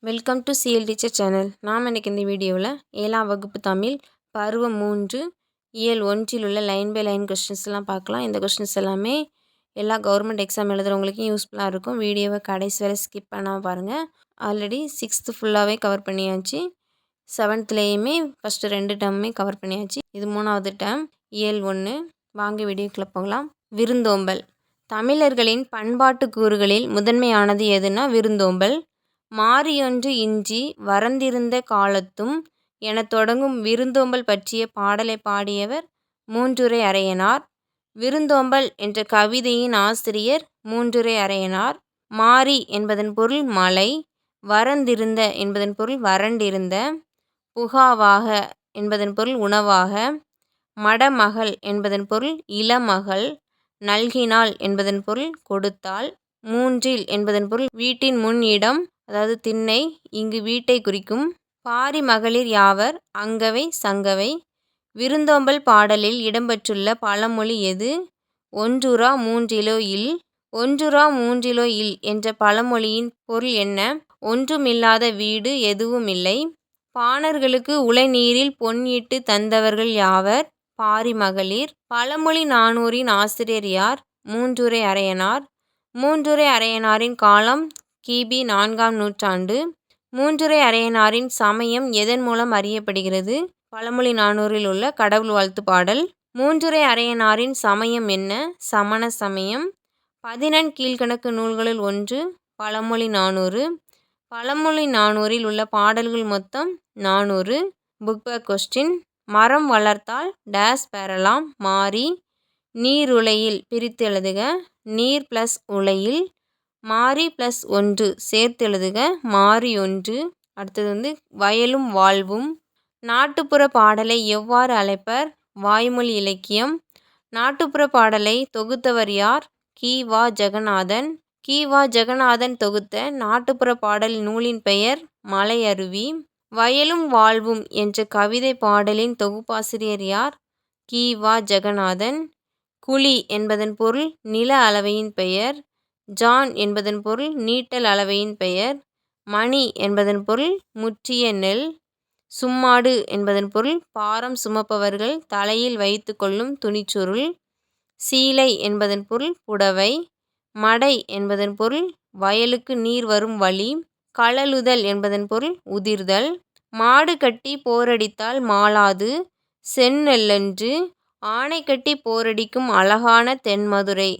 Welcome to CL teacher channel. நாம் இன்றைக்கி இந்த வீடியோவில் 7ஆம் வகுப்பு தமிழ் பருவம் 3 இயல் 1 உள்ள லைன் பை லைன் கொஸ்டின்ஸ்லாம் பார்க்கலாம். இந்த கொஸ்டின்ஸ் எல்லாமே எல்லா கவர்மெண்ட் எக்ஸாம் எழுதுகிறவங்களுக்கும் யூஸ்ஃபுல்லாக இருக்கும். வீடியோவை கடைசி வரை ஸ்கிப் பண்ணாமல் பாருங்கள். ஆல்ரெடி 6th ஃபுல்லாகவே கவர் பண்ணியாச்சு. 7த்லேயுமே ஃபஸ்ட்டு 2 டேர்முமே கவர் பண்ணியாச்சு. இது 3வது டேர்ம் இயல் 1. வாங்க வீடியோக்குள்ளே போகலாம். விருந்தோம்பல். தமிழர்களின் பண்பாட்டு கூறுகளில் முதன்மையானது எதுனா விருந்தோம்பல். மாறியொன்று இன்றி வரந்திருந்த காலத்தும் எனத் தொடங்கும் விருந்தோம்பல் பற்றிய பாடலை பாடியவர் மூன்றுரை அரையனார். விருந்தோம்பல் என்ற கவிதையின் ஆசிரியர் மூன்றுரை அரையனார். மாறி என்பதன் பொருள் மலை, வரந்திருந்த என்பதன் பொருள் வறண்டிருந்த, புகாவாக என்பதன் பொருள் உணவாக, மடமகள் என்பதன் பொருள் இளமகள், நல்கினாள் என்பதன் பொருள் கொடுத்தாள், மூன்றில் என்பதன் பொருள் வீட்டின் முன் இடம் அதாவது திண்ணை, இங்கு வீட்டை குறிக்கும். பாரி மகளிர் யாவர் அங்கவை சங்கவை. விருந்தோம்பல் பாடலில் இடம்பெற்றுள்ள பழமொழி எது? ஒன்றுறா மூன்றிலோ இல். ஒன்றுறா மூன்றிலோ இல் என்ற பழமொழியின் பொருள் என்ன? ஒன்றுமில்லாத வீடு எதுவும் இல்லை. பாணர்களுக்கு உலைநீரில் பொன் இட்டு தந்தவர்கள் யாவர்? பாரி மகளிர். பழமொழி நானூறின் ஆசிரியர் யார்? மூன்றுரை அரையனார். மூன்றுரை அரையனாரின் காலம் கிபி 4ஆம் நூற்றாண்டு. மூன்றுரை அரையனாரின் சமயம் எதன் மூலம் அறியப்படுகிறது? பழமொழி நானூறில் உள்ள கடவுள் வாழ்த்து பாடல். மூன்றுரை அரையனாரின் சமயம் என்ன? சமண சமயம். 14 கீழ்கணக்கு நூல்களுள் ஒன்று பழமொழி நானூறு. பழமொழி நானூறில் உள்ள பாடல்கள் மொத்தம் 400. Book back question. மரம் வளர்த்தால் டேஸ் பெறலாம். மாறி. நீருலையில் பிரித்து எழுதுக. நீர் ப்ளஸ் உலையில். மாறி ப்ளஸ் 1 சேர்த்து எழுதுக. மாறி 1. அடுத்தது வயலும் வாழ்வும். நாட்டுப்புற பாடலை எவ்வாறு அழைப்பர்? வாய்மொழி இலக்கியம். நாட்டுப்புற பாடலை தொகுத்தவர் யார்? கி.வா. ஜெகநாதன். கி.வா. ஜெகநாதன் தொகுத்த நாட்டுப்புற பாடல் நூலின் பெயர் மலையருவி. வயலும் வாழ்வும் என்ற கவிதை பாடலின் தொகுப்பாசிரியர் யார்? கி.வா. ஜெகநாதன். குழி என்பதன் பொருள் நில அளவையின் பெயர். ஜான் என்பதன் பொருள் நீட்டல் அளவையின் பெயர். மணி என்பதன் பொருள் முற்றிய நெல். சும்மாடு என்பதன் பொருள் பாரம் சுமப்பவர்கள் தலையில் வைத்து கொள்ளும் துணிச்சுருள். சீலை என்பதன் பொருள் புடவை. மடை என்பதன் பொருள் வயலுக்கு நீர் வரும் வழி. கழலுதல் என்பதன் பொருள் உதிர்தல். மாடு கட்டி போரடித்தால் மாளாது செந்நெல்லன்று ஆணை கட்டி போரடிக்கும் அழகான தென்மதுரை.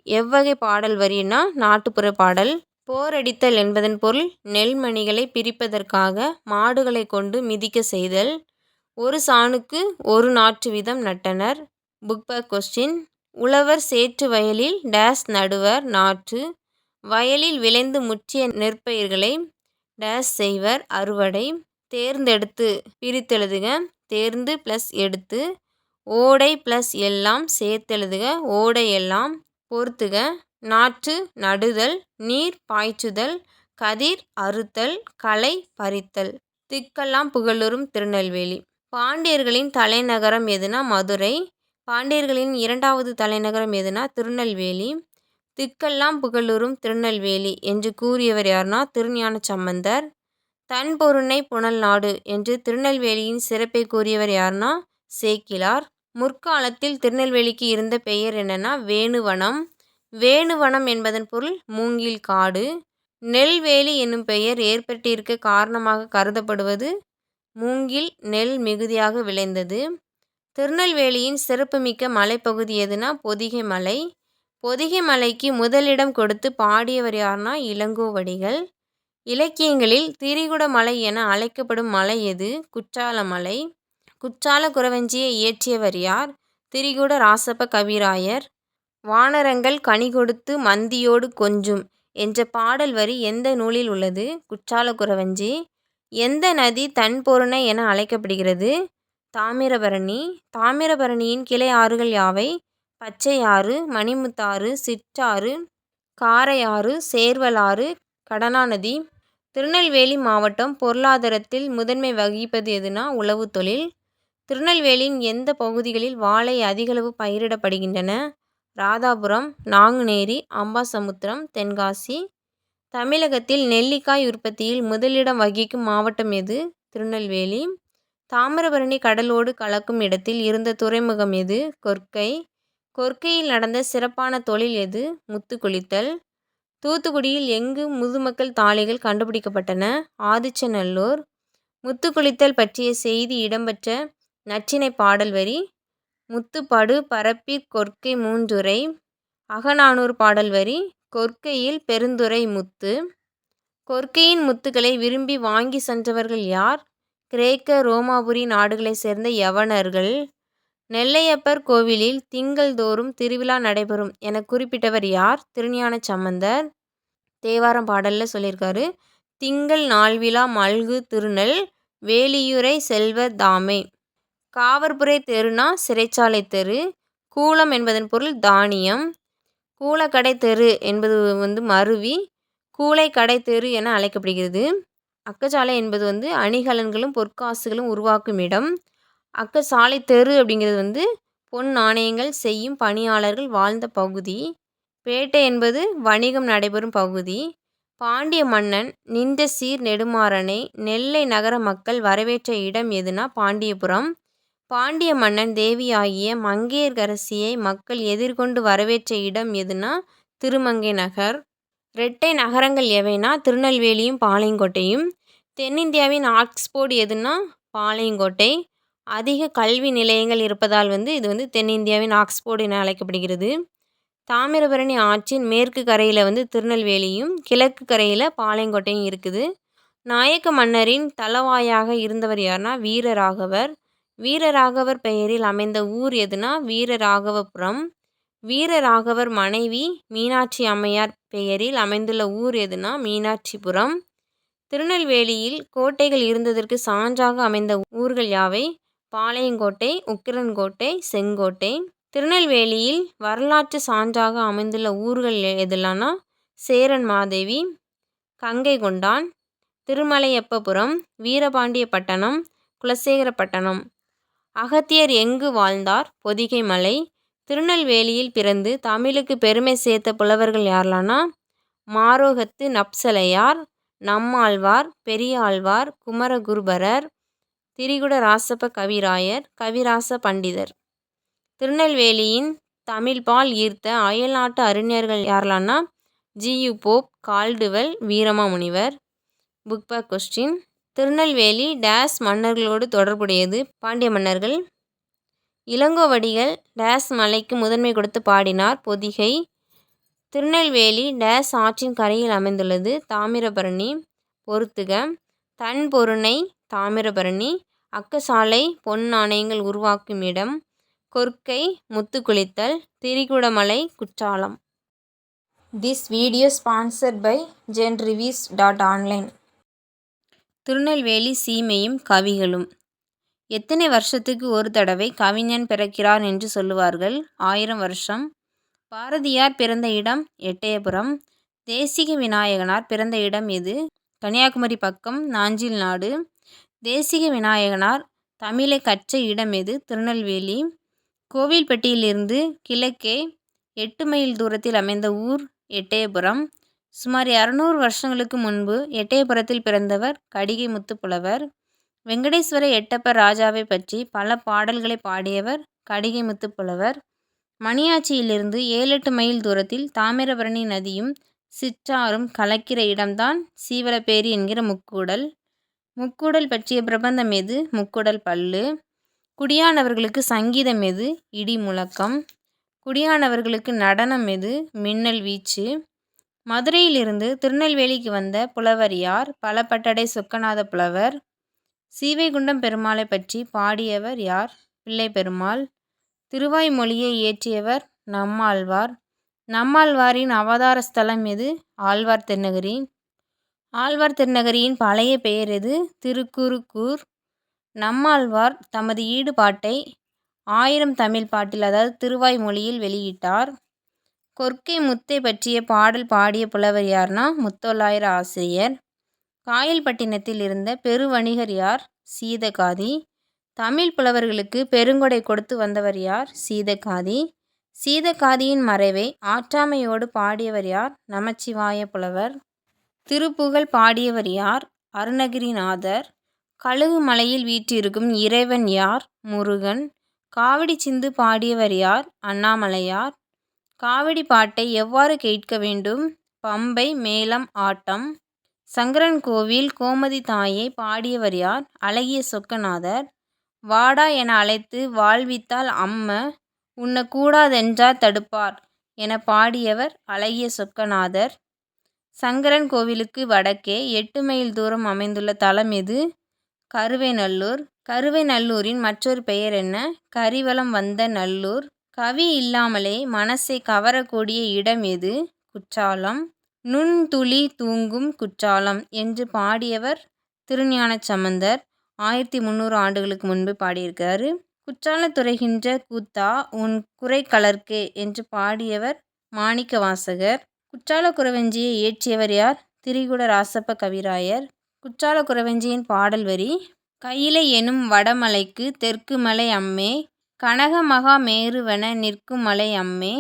எவ்வகை பாடல் வரினா நாட்டுப்புற பாடல். போரடித்தல் என்பதன் பொருள் நெல்மணிகளை பிரிப்பதற்காக மாடுகளை கொண்டு மிதிக்க செய்தல். ஒரு சாணுக்கு ஒரு நாற்று வீதம் நட்டனர். Book back question. உழவர் சேற்று வயலில் டேஸ் நடுவர் நாற்று. வயலில் விளைந்து முற்றிய நெற்பயிர்களை டேஸ் செய்வர் அறுவடை. தேர்ந்தெடுத்து பிரித்தெழுதுக. தேர்ந்து ப்ளஸ் எடுத்து. ஓடை ப்ளஸ் எல்லாம் சேர்த்தெழுதுக. ஓடை எல்லாம். பொறுத்துக. நாற்று நடுதல். நீர் பாய்ச்சுதல். கதிர் அறுத்தல். களை பறித்தல். திக்கெல்லாம் புகழுறும் திருநெல்வேலி. பாண்டியர்களின் தலைநகரம் எதுனா மதுரை. பாண்டியர்களின் 2வது தலைநகரம் எதுனா திருநெல்வேலி. திக்கெல்லாம் புகழுறும் திருநெல்வேலி என்று கூறியவர் யார்னா திருஞான சம்பந்தர். தன் பொருணை புனல் நாடு என்று திருநெல்வேலியின் சிறப்பை கூறியவர் யார்னா சேக்கிழார். முற்காலத்தில் திருநெல்வேலிக்கு இருந்த பெயர் என்னன்னா வேணுவனம். வேணுவனம் என்பதன் பொருள் மூங்கில் காடு. நெல்வேலி என்னும் பெயர் ஏற்பட்டிருக்க காரணமாக கருதப்படுவது மூங்கில் நெல் மிகுதியாக விளைந்தது. திருநெல்வேலியின் சிறப்புமிக்க மலைப்பகுதி எதுனா பொதிகை மலை. பொதிகை மலைக்கு முதலிடம் கொடுத்து பாடியவர் யார்னா இளங்கோவடிகள். இலக்கியங்களில் திரிகுட மலை என அழைக்கப்படும் மலை எது? குற்றால மலை. குற்றால குறவஞ்சியை இயற்றியவர் யார்? திரிகுட ராசப்ப கவிராயர். வானரங்கள் கனி கொடுத்து மந்தியோடு கொஞ்சும் என்ற பாடல் வரி எந்த நூலில் உள்ளது? குற்றால குறவஞ்சி. எந்த நதி தன் பொருணை என அழைக்கப்படுகிறது? தாமிரபரணி. தாமிரபரணியின் கிளை ஆறுகள் யாவை? பச்சையாறு, மணிமுத்தாறு, சிற்றாறு, காரையாறு, சேர்வலாறு, கடனாநதி. திருநெல்வேலி மாவட்டம் பொருளாதாரத்தில் முதன்மை வகிப்பது எதுனா உழவு தொழில். திருநெல்வேலியின் எந்த பகுதிகளில் வாழை அதிகளவு பயிரிடப்படுகின்றன? ராதாபுரம், நாங்குநேரி, அம்பாசமுத்திரம், தென்காசி. தமிழகத்தில் நெல்லிக்காய் உற்பத்தியில் முதலிடம் வகிக்கும் மாவட்டம் எது? திருநெல்வேலி. தாமிரபரணி கடலோடு கலக்கும் இடத்தில் இருந்த துறைமுகம் எது? கொர்க்கை. கொர்க்கையில் நடந்த சிறப்பான தொழில் எது? முத்து குளித்தல். தூத்துக்குடியில் எங்கு முதுமக்கள் தாழிகள் கண்டுபிடிக்கப்பட்டன? ஆதிச்சநல்லூர். முத்து குளித்தல் பற்றிய செய்தி இடம்பெற்ற நற்றிணை பாடல் வரி. முத்துப்படு பரப்பிற் கொர்க்கை மூன்றுறை. அகநானூறு பாடல் வரி. கொர்க்கையில் பெருந்துறை முத்து. கொர்க்கையின் முத்துக்களை விரும்பி வாங்கி சென்றவர்கள் யார்? கிரேக்க ரோமாபுரி நாடுகளைச் சேர்ந்த யவனர்கள். நெல்லையப்பர் கோவிலில் திங்கள் தோறும் திருவிழா நடைபெறும் என குறிப்பிட்டவர் யார்? திருஞான சம்பந்தர். தேவாரம் பாடலில் சொல்லியிருக்காரு. திங்கள் நாள்விழா மல்கு திருநெல் வேலியுறை செல்வர் தாமே. காவற்புரை தெருனா சிறைச்சாலை தெரு. கூலம் என்பதன் பொருள் தானியம். கூலக்கடை தெரு என்பது மருவி கூலைக்கடை தெரு என அழைக்கப்படுகிறது. அக்கசாலை என்பது அணிகலன்களும் பொற்காசுகளும் உருவாக்கும் இடம். அக்கசாலை தெரு அப்படிங்கிறது பொன் நாணயங்கள் செய்யும் பணியாளர்கள் வாழ்ந்த பகுதி. பேட்டை என்பது வணிகம் நடைபெறும் பகுதி. பாண்டிய மன்னன் நின்ற சீர் நெடுமாறனை நெல்லை நகர மக்கள் வரவேற்ற இடம் எதுனா பாண்டியபுரம். பாண்டிய மன்னன் தேவியாகிய மங்கையர்க்கரசியை மக்கள் எதிர்கொண்டு வரவேற்ற இடம் எதுனா திருமங்கை நகர். இரட்டை நகரங்கள் எவைனா திருநெல்வேலியும் பாளையங்கோட்டையும். தென்னிந்தியாவின் ஆக்ஸ்போர்டு எதுனா பாளையங்கோட்டை. அதிக கல்வி நிலையங்கள் இருப்பதால் இது தென்னிந்தியாவின் ஆக்ஸ்போர்டு என அழைக்கப்படுகிறது. தாமிரபரணி ஆற்றின் மேற்கு கரையில் திருநெல்வேலியும் கிழக்கு கரையில் பாளையங்கோட்டையும் இருக்குது. நாயக்க மன்னரின் தளவாயாக இருந்தவர் யாருன்னா வீரராகவர். வீரராகவர் பெயரில் அமைந்த ஊர் எதுனா வீரராகவபுரம். வீரராகவர் மனைவி மீனாட்சி அம்மையார் பெயரில் அமைந்துள்ள ஊர் எதுனா மீனாட்சிபுரம். திருநெல்வேலியில் கோட்டைகள் இருந்ததற்கு சான்றாக அமைந்த ஊர்கள் யாவை? பாளையங்கோட்டை, உக்கிரன்கோட்டை, செங்கோட்டை. திருநெல்வேலியில் வரலாற்று சான்றாக அமைந்துள்ள ஊர்கள் எதெல்லாம்னா சேரன் மாதேவி, கங்கை கொண்டான், திருமலையப்பபுரம், வீரபாண்டியப்பட்டணம், குலசேகரப்பட்டணம். அகத்தியர் எங்கு வாழ்ந்தார்? பொதிகை மலை. திருநெல்வேலியில் பிறந்து தமிழுக்கு பெருமை சேர்த்த புலவர்கள் யாரெல்லாம்னா மாரோகத்து நப்சலையார், நம்மாழ்வார், பெரியாழ்வார், குமரகுருபரர், திரிகுட ராசப்ப கவிராயர், கவிராச பண்டிதர். திருநெல்வேலியின் தமிழ்பால் ஈர்த்த அயல்நாட்டு அறிஞர்கள் யாரெல்லாம்னா G U. Pope, Caldwell, Veeramamunivar. Book back question. Tirunelveli டேஸ் மன்னர்களோடு தொடர்புடையது? பாண்டிய மன்னர்கள். இளங்கோவடிகள் டேஸ் மலைக்கு முதன்மை கொடுத்து பாடினார்? பொதிகை. திருநெல்வேலி டேஸ் ஆற்றின் கரையில் அமைந்துள்ளது? தாமிரபரணி. பொறுத்துக. தன்பொருணை தாமிரபரணி. அக்கசாலை பொன் நாணயங்கள் உருவாக்கும் இடம். Korkai முத்துக்குளித்தல். திரிகுடமலை Courtallam. This video sponsored by genreviews.online. Tirunelveli சீமையும் கவிகளும். எத்தனை வருஷத்துக்கு ஒரு தடவை கவிஞன் பிறக்கிறார் என்று சொல்லுவார்கள்? 1000 வருஷம். பாரதியார் பிறந்த இடம் எட்டயபுரம். தேசிக விநாயகனார் பிறந்த இடம் எது? கன்னியாகுமரி பக்கம் நாஞ்சில் நாடு. தேசிக விநாயகனார் தமிழை கற்ற இடம் எது? திருநெல்வேலி. கோவில்பட்டியிலிருந்து கிழக்கே 8 மைல் தூரத்தில் அமைந்த ஊர் எட்டயபுரம். சுமார் 200 வருஷங்களுக்கு முன்பு எட்டயபுரத்தில் பிறந்தவர் கடிகை முத்துப்புலவர். வெங்கடேஸ்வர எட்டப்பர் ராஜாவை பற்றி பல பாடல்களை பாடியவர் கடிகை முத்துப்புலவர். மணியாச்சியிலிருந்து 7-8 மைல் தூரத்தில் தாமிரபரணி நதியும் சிற்றாறும் கலக்கிற இடம்தான் சீவலப்பேரி என்கிற முக்கூடல். முக்கூடல் பற்றிய பிரபந்தம் எது? முக்கூடல் பல்லு. குடியானவர்களுக்கு சங்கீதம் எது? இடி முழக்கம். குடியானவர்களுக்கு நடனம் எது? மின்னல் வீச்சு. மதுரையிலிருந்து திருநெல்வேலிக்கு வந்த புலவர் யார்? பலபட்டடை சொக்கநாத புலவர். சீவைகுண்டம் பெருமாளை பற்றி பாடியவர் யார்? பிள்ளை பெருமாள். திருவாய்மொழியை இயற்றியவர் நம்மாழ்வார். நம்மாழ்வாரின் அவதார ஸ்தலம் எது? ஆழ்வார் திருநகரி. ஆழ்வார் திருநகரியின் பழைய பெயர் எது? திருக்குருகூர். நம்மாழ்வார் தமது ஈடுபாட்டை 1000 தமிழ் பாட்டில் அதாவது திருவாய்மொழியில் வெளியிட்டார். கொர்க்கை முத்தை பற்றிய பாடல் பாடிய புலவர் யார்னா முத்தொள்ளாயிர ஆசிரியர். காயல்பட்டினத்தில் இருந்த பெருவணிகர் யார்? சீதகாதி. தமிழ் புலவர்களுக்கு பெருங்கொடை கொடுத்து வந்தவர் யார்? சீதகாதி. சீதகாதியின் மறைவை ஆற்றாமையோடு பாடியவர் யார்? நமச்சிவாய புலவர். திருப்புகழ் பாடியவர் யார்? அருணகிரிநாதர். கழுகு மலையில் வீற்றிருக்கும் இறைவன் யார்? முருகன். காவடி சிந்து பாடியவர் யார்? அண்ணாமலையார். காவடி பாட்டை எவ்வாறு கேட்க வேண்டும்? பம்பை மேளம் ஆட்டம். சங்கரன் கோவில் கோமதி தாயை பாடியவர் யார்? அழகிய சொக்கநாதர். வாடா என அழைத்து வாழ்வித்தால் அம்ம, உண்ணக் கூடாதென்றார் தடுப்பார் என பாடியவர் அழகிய சொக்கநாதர். சங்கரன் கோவிலுக்கு வடக்கே 8 மைல் தூரம் அமைந்துள்ள தலம் எது? கருவைநல்லூர். கருவைநல்லூரின் மற்றொரு பெயர் என்ன? கரிவலம் வந்த நல்லூர். கவி இல்லாமலே மனசை கவரக்கூடிய இடம் எது? குற்றாலம். நுண்துளி தூங்கும் குற்றாலம் என்று பாடியவர் திருஞானச் சம்பந்தர். 1300 ஆண்டுகளுக்கு முன்பு பாடியிருக்காரு. குற்றாலத்துறைகின்ற கூத்தா உன் குறை கலர்க்கே என்று பாடியவர் மாணிக்கவாசகர். குற்றால குறவஞ்சியை இயற்றியவர் யார்? திரிகுட ராசப்ப கவிராயர். குற்றால குறவஞ்சியின் பாடல் வரி: கையிலை எனும் வடமலைக்கு தெற்கு மலை அம்மே, கனக மகா மேருவென நிற்கும் மலை அம்மே,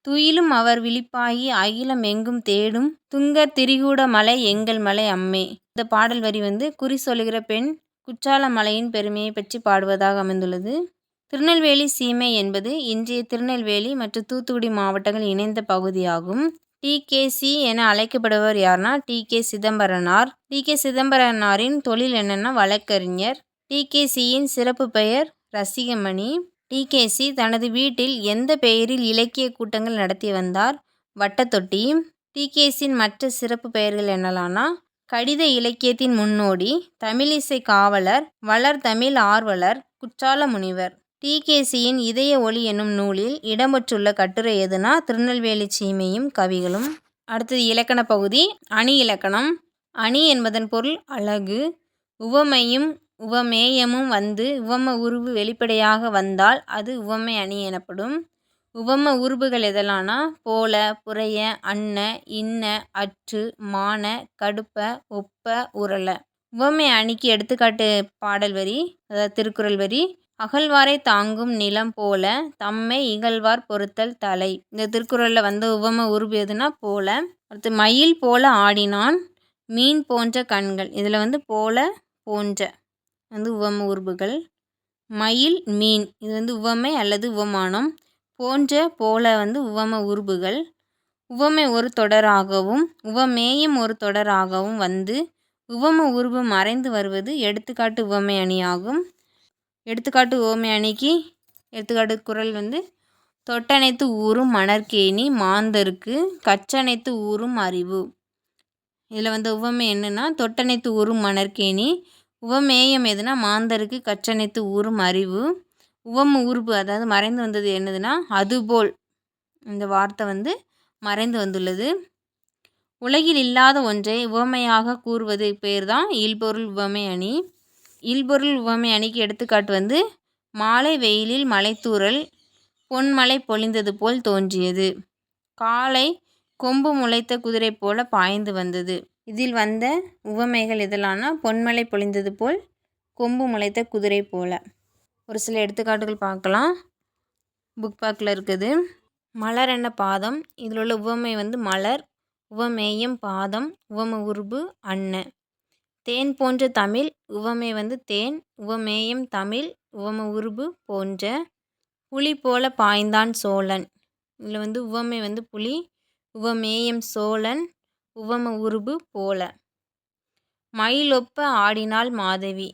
துயிலும் அவர் விழிப்பாகி அகிலம் எங்கும் தேடும் துங்கர் திரிகூட மலை எங்கள் மலை அம்மே. இந்த பாடல் வரி குறி சொல்லுகிற பெண் குற்றால மலையின் பெருமையை பற்றி பாடுவதாக அமைந்துள்ளது. திருநெல்வேலி சீமை என்பது இன்றைய திருநெல்வேலி மற்றும் தூத்துக்குடி மாவட்டங்கள் இணைந்த பகுதியாகும். டி.கே.சி என அழைக்கப்படுபவர் யார்னா டி.கே. சிதம்பரனார். டி.கே. சிதம்பரனாரின் தொழில் என்னன்னா வழக்கறிஞர். டி.கே.சியின் சிறப்பு பெயர் ரசிகமணி. டி.கே.சி தனது வீட்டில் எந்த பெயரில் இலக்கிய கூட்டங்கள் நடத்தி வந்தார்? வட்டத்தொட்டி. டி.கே.சியின் மற்ற சிறப்பு பெயர்கள் என்னலான்னா கடித இலக்கியத்தின் முன்னோடி, தமிழிசை காவலர், வளர்தமிழ் ஆர்வலர், குற்றால முனிவர். டி.கே.சியின் இதய ஒளி என்னும் நூலில் இடம்பெற்றுள்ள கட்டுரை எதுனா திருநெல்வேலி சீமையும் கவிகளும். அடுத்தது இலக்கண பகுதி. அணி இலக்கணம். அணி என்பதன் பொருள் அழகு. உவமையும் உவமேயமும் வந்து உவம உருவு வெளிப்படையாக வந்தால் அது உவமை அணி எனப்படும். உவம உருபுகள் எதெல்லாம்னா போல, புரைய, அன்ன, இன்ன, அற்று, மான, கடுப்ப, ஒப்ப, உரள. உவமை அணிக்கு எடுத்துக்காட்டு பாடல் வரி, அதாவது திருக்குறள் வரி: அகழ்வாரை தாங்கும் நிலம் போல தம்மை இகழ்வார் பொறுத்தல் தலை. இந்த திருக்குறளில் வந்த உவம உருபு எதுனா போல. அடுத்து மயில் போல ஆடினான், மீன் போன்ற கண்கள். இதில் போல போன்ற உவம உருபுகள். மயில், மீன் இது உவமை அல்லது உவமானம். போன்ற, போல உவம உருபுகள். உவமை ஒரு தொடராகவும் உவமேயம் ஒரு தொடராகவும் வந்து உவம உருபு மறைந்து வருவது எடுத்துக்காட்டு உவமை அணியாகும். எடுத்துக்காட்டு உவமை அணிக்கு எடுத்துக்காட்டு குறள் தொட்டனைத்து ஊரும் மணற்கேணி மாந்தருக்கு கற்றனைத்து ஊரும் அறிவு. இதில் உவமை என்னன்னா தொட்டனைத்து ஊரும் மணற்கேணி. உவமேயம் எதுனா மாந்தருக்கு கற்றனைத்து ஊரும் அறிவு. உவம உருபு அதாவது மறைந்து வந்தது என்னதுன்னா அதுபோல். இந்த வார்த்தை மறைந்து வந்துள்ளது. உலகில் இல்லாத ஒன்றை உவமையாக கூறுவது பேர் தான் இல்பொருள் உவமை அணி. இல்பொருள் உவமை அணிக்கு எடுத்துக்காட்டு மாலை வெயிலில் மலைத்தூறல் பொன்மலை பொழிந்தது போல் தோன்றியது. காலை கொம்பு முளைத்த குதிரை போல பாய்ந்து வந்தது. இதில் வந்த உவமைகள் எதெல்லாம்னா பொன்மலை பொழிந்தது போல், கொம்பு முளைத்த குதிரை போல. ஒரு சில எடுத்துக்காட்டுகள் பார்க்கலாம். புக் பேக்கில் இருக்குது. மலர் என்ன பாதம். இதில் உள்ள உவமை மலர். உவமேயம் பாதம். உவம உருபு அன்ன. தேன் போன்ற தமிழ். உவமை தேன். உவமேயம் தமிழ். உவம உருபு போன்ற. புலி போல பாய்ந்தான் சோழன். இதில் உவமை புலி. உவமேயம் சோழன். உவம உருபு போல. மயிலொப்ப ஆடினாள் மாதவி.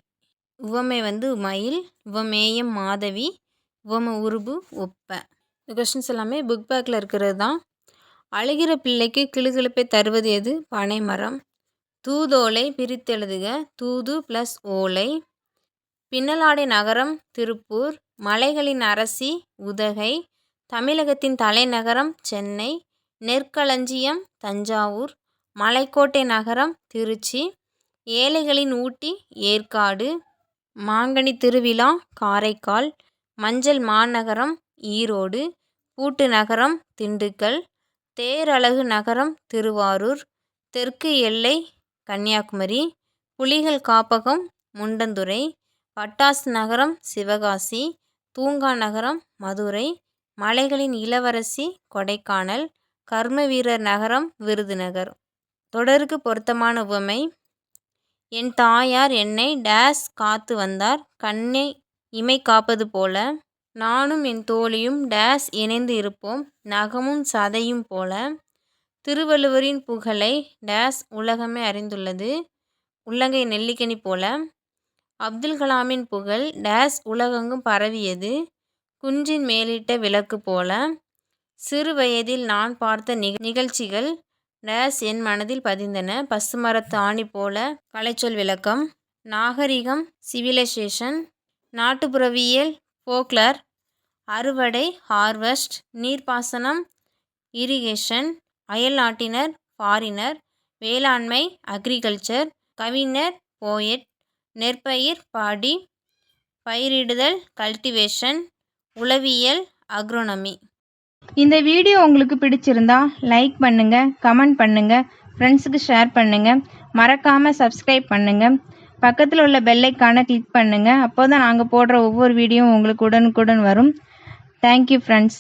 உவமை மயில். உவமேயம் மாதவி. உவம உருபு ஒப்ப. இந்த கொஸ்டின்ஸ் எல்லாமே புக் பேக்கில் இருக்கிறது தான். அழுகிற பிள்ளைக்கு கிளுகிளுப்பை தருவது எது? பனைமரம். தூதோலை பிரித்தெழுதுக. தூது ப்ளஸ் ஓலை. பின்னலாடை நகரம் திருப்பூர். மலைகளின் அரசி உதகை. தமிழகத்தின் தலைநகரம் சென்னை. நெற்களஞ்சியம் தஞ்சாவூர். மலைக்கோட்டை நகரம் திருச்சி. ஏழைகளின் ஊட்டி ஏற்காடு. மாங்கனி திருவிழா காரைக்கால். மஞ்சள் மாநகரம் ஈரோடு. பூட்டு நகரம் திண்டுக்கல். தேரழகு நகரம் திருவாரூர். தெற்கு எல்லை கன்னியாகுமரி. புலிகள் காப்பகம் முண்டந்துறை. பட்டாசு நகரம் சிவகாசி. தூங்கா நகரம் மதுரை. மலைகளின் இளவரசி கொடைக்கானல். கர்மவீரர் நகரம் விருதுநகர். தொடருக்கு பொருத்தமான உவமை. என் தாயார் என்னை டேஸ் காத்து வந்தார், கண்ணை இமை காப்பது போல. நானும் என் தோழியும் டேஸ் இணைந்து இருப்போம், நகமும் சதையும் போல. திருவள்ளுவரின் புகழை டேஸ் உலகமே அறிந்துள்ளது, உள்ளங்கை நெல்லிக்கனி போல. அப்துல் கலாமின் புகழ் டேஸ் உலகெங்கும் பரவியது, குன்றின் மேலிட்ட விளக்கு போல. சிறு வயதில் நான் பார்த்த நிகழ்ச்சிகள் டேஸ் என் மனதில் பதிந்தன, பசுமரத்து ஆணி போல. கலைச்சொல் விளக்கம். நாகரிகம் சிவிலைசேஷன், நாட்டுப்புறவியல் ஃபோக்லர், அறுவடை ஹார்வெஸ்ட், நீர்ப்பாசனம் இரிகேஷன், அயல் நாட்டினர் ஃபாரினர், வேளாண்மை அக்ரிகல்ச்சர், கவிஞர் போயட், நெற்பயிர் பாடி, பயிரிடுதல் கல்டிவேஷன், உளவியல் அக்ரோனமி. இந்த வீடியோ உங்களுக்கு பிடிச்சிருந்தா லைக் பண்ணுங்க, கமெண்ட் பண்ணுங்க, ஃப்ரெண்ட்ஸுக்கு ஷேர் பண்ணுங்க, மறக்காம சப்ஸ்கிரைப் பண்ணுங்க. பக்கத்தில் உள்ள பெல் ஐக்கானை கிளிக் பண்ணுங்க. அப்போதான் நாங்கள் போடுற ஒவ்வொரு வீடியோவும் உங்களுக்கு உடனுக்குடன் வரும். Thank you friends.